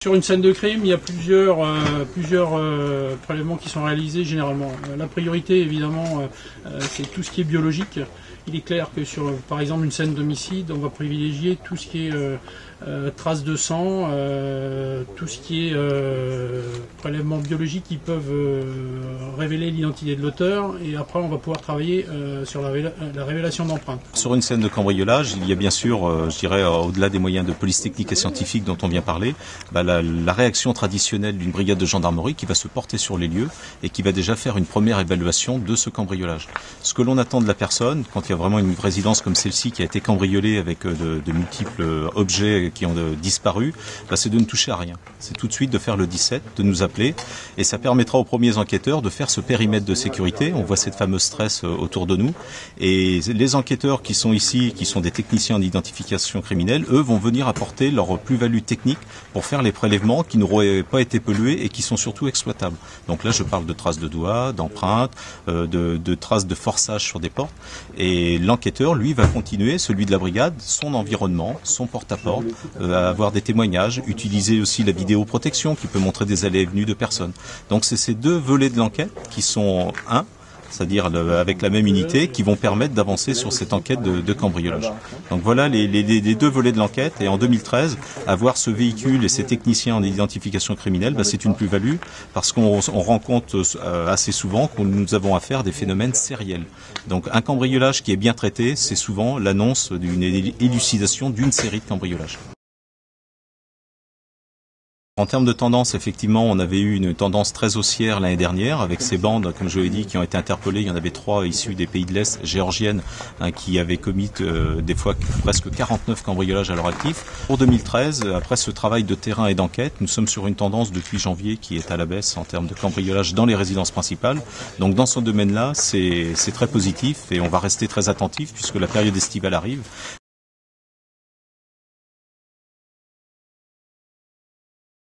Sur une scène de crime, il y a plusieurs prélèvements qui sont réalisés généralement. La priorité, évidemment, c'est tout ce qui est biologique. Il est clair que sur, par exemple, une scène d'homicide, on va privilégier tout ce qui est traces de sang, tout ce qui est prélèvements biologiques qui peuvent révéler l'identité de l'auteur. Et après, on va pouvoir travailler sur la révélation d'empreintes. Sur une scène de cambriolage, il y a bien sûr, je dirais, au-delà des moyens de police technique et scientifique dont on vient parler, la réaction traditionnelle d'une brigade de gendarmerie qui va se porter sur les lieux et qui va déjà faire une première évaluation de ce cambriolage. Ce que l'on attend de la personne, quand il y a vraiment une résidence comme celle-ci qui a été cambriolée avec de multiples objets qui ont disparu, c'est de ne toucher à rien. C'est tout de suite de faire le 17, de nous appeler, et ça permettra aux premiers enquêteurs de faire ce périmètre de sécurité. On voit cette fameuse stress autour de nous, et les enquêteurs qui sont ici, qui sont des techniciens en identification criminelle, eux vont venir apporter leur plus-value technique pour faire les prélèvements qui n'auraient pas été pollués et qui sont surtout exploitables. Donc là, je parle de traces de doigts, d'empreintes, de traces de forçage sur des portes, et l'enquêteur, lui, va continuer, celui de la brigade, son environnement, son porte-à-porte, avoir des témoignages, utiliser aussi la vidéoprotection qui peut montrer des allées et venues de personnes. Donc c'est ces deux volets de l'enquête qui sont c'est-à-dire avec la même unité, qui vont permettre d'avancer sur cette enquête de cambriolage. Donc voilà les deux volets de l'enquête, et en 2013, avoir ce véhicule et ces techniciens en identification criminelle, c'est une plus-value, parce qu'on rend compte assez souvent que nous avons affaire à des phénomènes sériels. Donc un cambriolage qui est bien traité, c'est souvent l'annonce d'une élucidation d'une série de cambriolages. En termes de tendance, effectivement, on avait eu une tendance très haussière l'année dernière avec ces bandes, comme je l'ai dit, qui ont été interpellées. Il y en avait 3 issues des pays de l'Est, géorgiennes, qui avaient commis des fois presque 49 cambriolages à leur actif. Pour 2013, après ce travail de terrain et d'enquête, nous sommes sur une tendance depuis janvier qui est à la baisse en termes de cambriolage dans les résidences principales. Donc dans ce domaine-là, c'est très positif, et on va rester très attentif puisque la période estivale arrive.